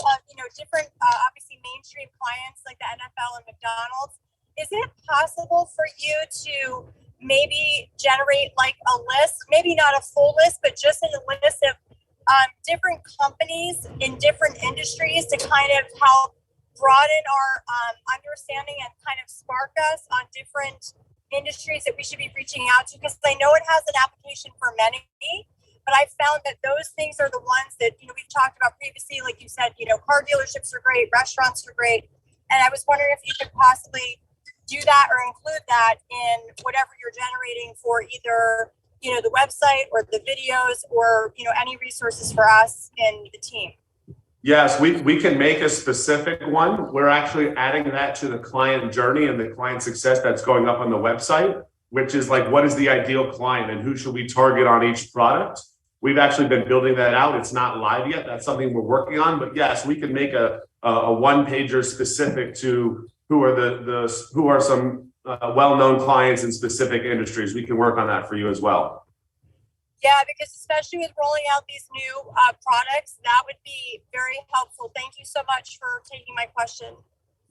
different obviously mainstream clients like the NFL and McDonald's. Is it possible for you to maybe generate like a list, maybe not a full list, but just a list of different companies in different industries to kind of help broaden our understanding and kind of spark us on different industries that we should be reaching out to? Because I know it has an application for many, but I found that those things are the ones that, we've talked about previously. Like you said, car dealerships are great, restaurants are great. And I was wondering if you could possibly do that or include that in whatever you're generating for either, the website or the videos or, any resources for us in the team. Yes, we can make a specific one. We're actually adding that to the client journey and the client success that's going up on the website, which is like, what is the ideal client and who should we target on each product? We've actually been building that out. It's not live yet. That's something we're working on. But yes, we can make a one-pager specific to who are some well-known clients in specific industries. We can work on that for you as well. Yeah, because especially with rolling out these new products, that would be very helpful. Thank you so much for taking my question.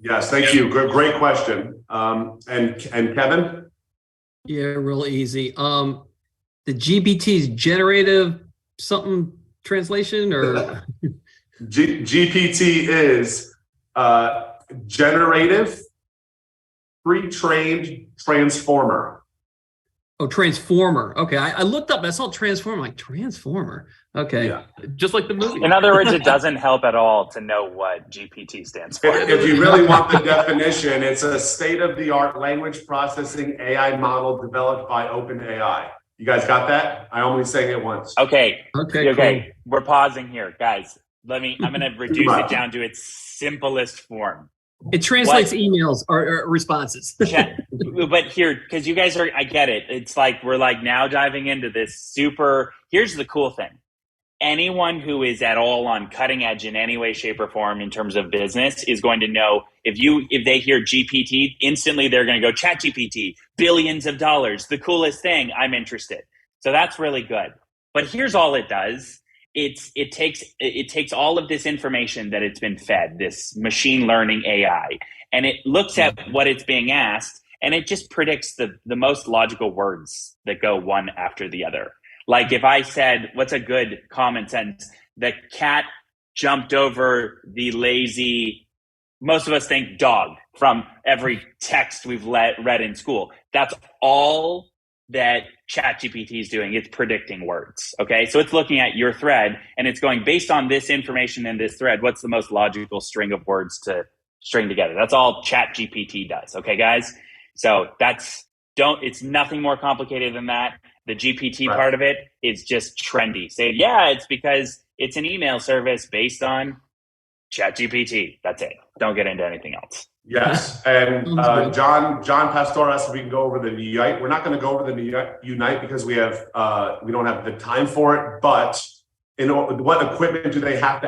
Yes, thank you. Great question. And Kevin? Yeah, real easy. The GPT's generative something translation or GPT is generative pre-trained transformer. oh, transformer. Okay, I looked up. I saw transformer. I'm like transformer. Okay, Yeah. Just like the movie. In other words, it doesn't help at all to know what GPT stands for. If you really want the definition, it's a state-of-the-art language processing AI model developed by OpenAI. You guys got that? I only sang it once. Okay. Okay, Okay. We're pausing here, guys. I'm going to reduce much. it down to its simplest form. it translates emails or responses. But here, because you guys I get it. It's like we're like now diving into this super. Here's the cool thing. Anyone who is at all on cutting edge in any way, shape, or form in terms of business is going to know if they hear GPT, instantly they're going to go chat GPT, billions of dollars, the coolest thing, I'm interested. So that's really good. But here's all it does. It takes all of this information that it's been fed, this machine learning AI, and it looks at what it's being asked, and it just predicts the most logical words that go one after the other. Like if I said, what's a good common sentence? The cat jumped over the lazy, most of us think dog from every text we've read in school. That's all that ChatGPT is doing. It's predicting words. Okay. So it's looking at your thread and it's going based on this information in this thread. What's the most logical string of words to string together? That's all ChatGPT does. Okay, guys. So it's nothing more complicated than that. The GPT part of it is just trendy. Say, yeah, it's because it's an email service based on ChatGPT. That's it. Don't get into anything else. Yes, and John Pastor asked if we can go over the Unite. We're not going to go over the Unite because we don't have the time for it. But what equipment do they have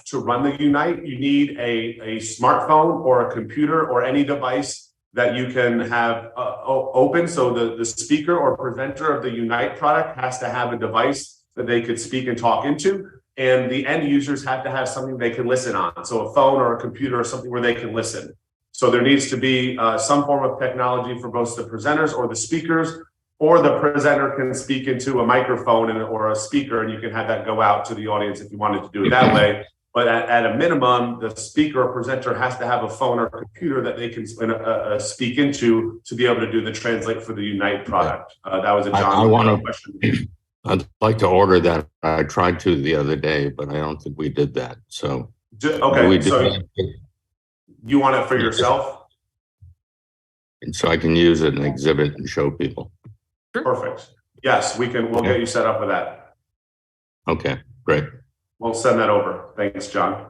to run the Unite? You need a smartphone or a computer or any device that you can have open. So the speaker or presenter of the Unite product has to have a device that they could speak and talk into. And the end users have to have something they can listen on. So a phone or a computer or something where they can listen. So there needs to be some form of technology for both the presenters or the speakers, or the presenter can speak into a microphone or a speaker, and you can have that go out to the audience if you wanted to do it that way. But at a minimum, the speaker or presenter has to have a phone or computer that they can speak into to be able to do the translate for the Unite product. That was a John question. I'd like to order that. I tried to the other day, but I don't think we did that. So okay, so you want it for yourself? And so I can use it and exhibit and show people. Perfect. Yes, we'll get you set up with that. Okay, great. We'll send that over. Thanks, John.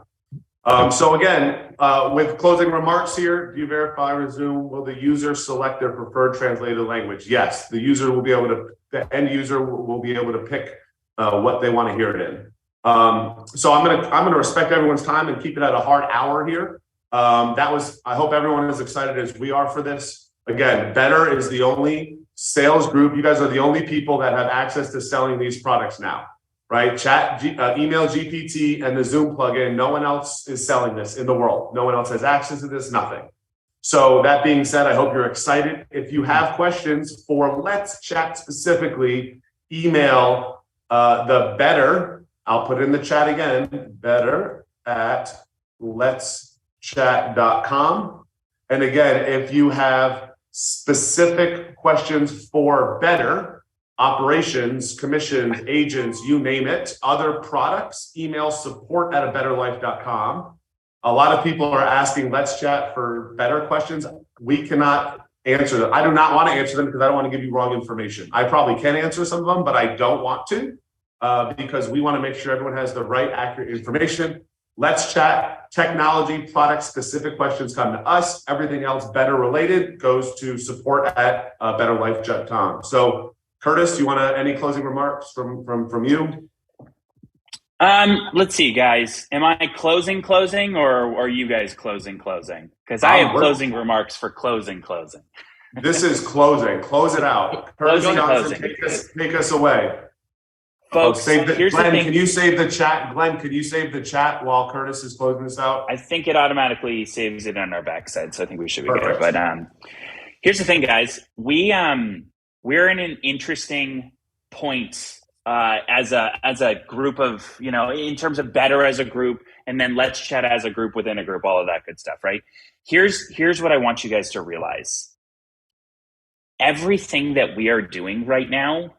So again, with closing remarks here, do you verify or Zoom, will the user select their preferred translated language? Yes, the end user will be able to pick what they want to hear it in. So I'm gonna respect everyone's time and keep it at a hard hour here. I hope everyone is excited as we are for this. Again, Better is the only sales group. You guys are the only people that have access to selling these products now, right? Email GPT and the Zoom plugin. No one else is selling this in the world. No one else has access to this, nothing. So that being said, I hope you're excited. If you have questions for Let's Chat specifically, email the Better. I'll put it in the chat again, better@letzchat.com. And again, if you have specific questions for Better, operations, commissions, agents, you name it, other products, email support@abetterlife.com. A lot of people are asking Let's Chat for Better questions. We cannot answer them. I do not want to answer them because I don't want to give you wrong information. I probably can answer some of them, but I don't want to because we want to make sure everyone has the right, accurate information. Let's Chat technology, product specific questions come to us. Everything else Better related goes to support@betterlife.com. So Curtis, you want any closing remarks from you? Let's see, guys. Am I closing, or are you guys closing? Because I have closing remarks for closing. This is closing. Close it out. Curtis Johnson, take us away. Folks, Save the, here's the Glenn, thing. can you save the chat? Glenn, can you save the chat while Curtis is closing this out? I think it automatically saves it on our backside, so I think we should be good. Perfect. But here's the thing, guys. We're in an interesting point as a group of, in terms of Better as a group, and then Let's Chat as a group within a group, all of that good stuff, right? Here's what I want you guys to realize. Everything that we are doing right now,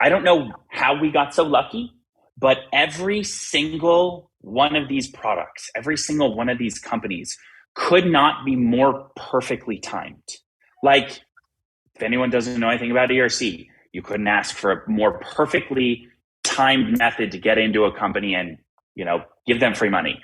I don't know how we got so lucky, but every single one of these products, every single one of these companies could not be more perfectly timed. Like, if anyone doesn't know anything about ERC, you couldn't ask for a more perfectly timed method to get into a company and, give them free money.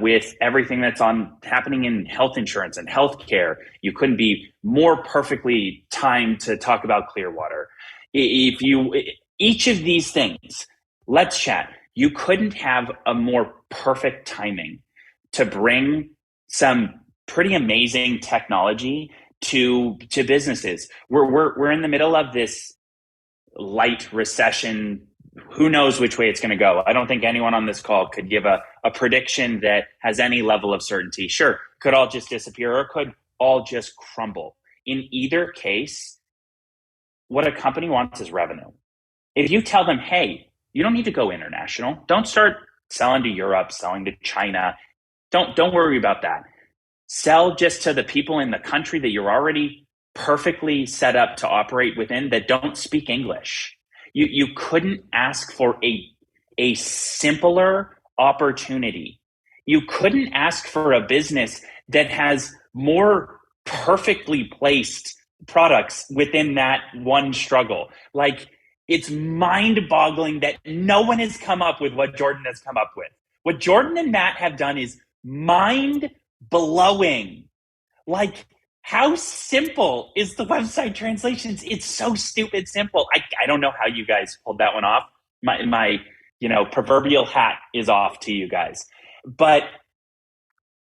With everything that's happening in health insurance and healthcare, you couldn't be more perfectly timed to talk about Clearwater. Each of these things, Let's Chat, you couldn't have a more perfect timing to bring some pretty amazing technology to businesses. We're in the middle of this light recession. Who knows which way it's going to go? I don't think anyone on this call could give a prediction that has any level of certainty. Sure, could all just disappear or could all just crumble. In either case, what a company wants is revenue. If you tell them, hey, you don't need to go international. Don't start selling to Europe, selling to China. Don't worry about that. Sell just to the people in the country that you're already perfectly set up to operate within that don't speak English. You couldn't ask for a simpler opportunity. You couldn't ask for a business that has more perfectly placed products within that one struggle. Like, it's mind-boggling that no one has come up with what Jordan has come up with. What Jordan and Matt have done is mind-blowing. Like, how simple is the website translations? It's so stupid simple. I don't know how you guys pulled that one off. My proverbial hat is off to you guys. But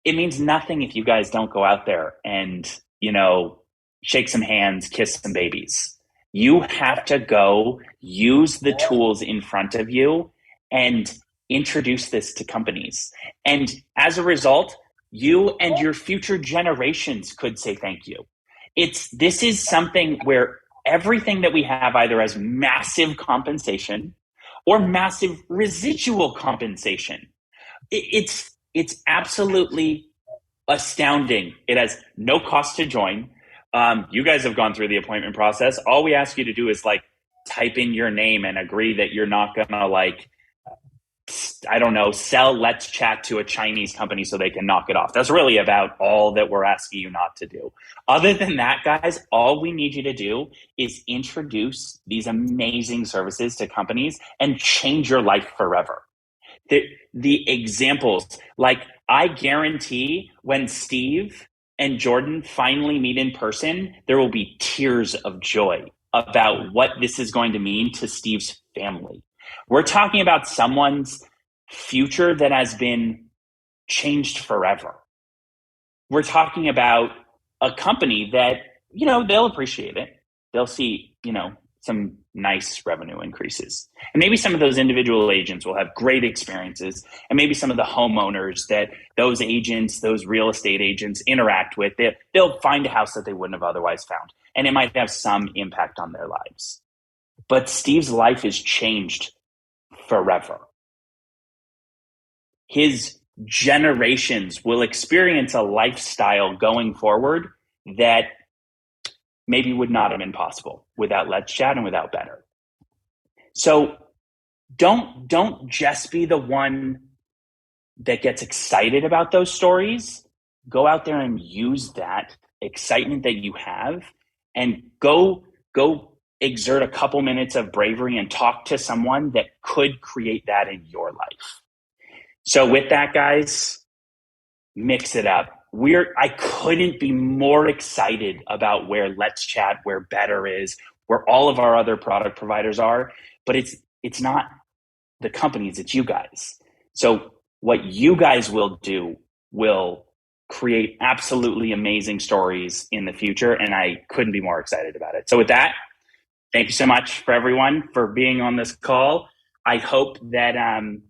it means nothing if you guys don't go out there and, shake some hands, kiss some babies. You have to go use the tools in front of you and introduce this to companies. And as a result, you and your future generations could say thank you. This is something where everything that we have either has massive compensation or massive residual compensation. It's absolutely astounding. It has no cost to join. You guys have gone through the appointment process. All we ask you to do is type in your name and agree that you're not gonna sell Let's Chat to a Chinese company so they can knock it off. That's really about all that we're asking you not to do. Other than that, guys, all we need you to do is introduce these amazing services to companies and change your life forever. The examples, I guarantee when Steve and Jordan finally meet in person, there will be tears of joy about what this is going to mean to Steve's family. We're talking about someone's future that has been changed forever. We're talking about a company that, they'll appreciate it. They'll see, some nice revenue increases. And maybe some of those individual agents will have great experiences. And maybe some of the homeowners that those agents, those real estate agents interact with, they'll find a house that they wouldn't have otherwise found. And it might have some impact on their lives. But Steve's life is changed forever. His generations will experience a lifestyle going forward that maybe would not have been possible without Let's Chat and without Better. So don't just be the one that gets excited about those stories. Go out there and use that excitement that you have and go exert a couple minutes of bravery and talk to someone that could create that in your life. So with that, guys, mix it up. I couldn't be more excited about where Let's Chat, where Better is, where all of our other product providers are, but it's not the companies, it's you guys. So what you guys will do will create absolutely amazing stories in the future, and I couldn't be more excited about it. So with that, Thank you so much for everyone for being on this call. I hope that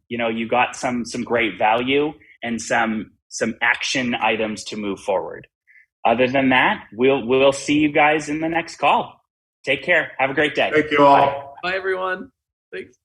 you got some great value and some action items to move forward. Other than that, we'll see you guys in the next call. Take care. Have a great day. Thank you all. Bye everyone. Thanks.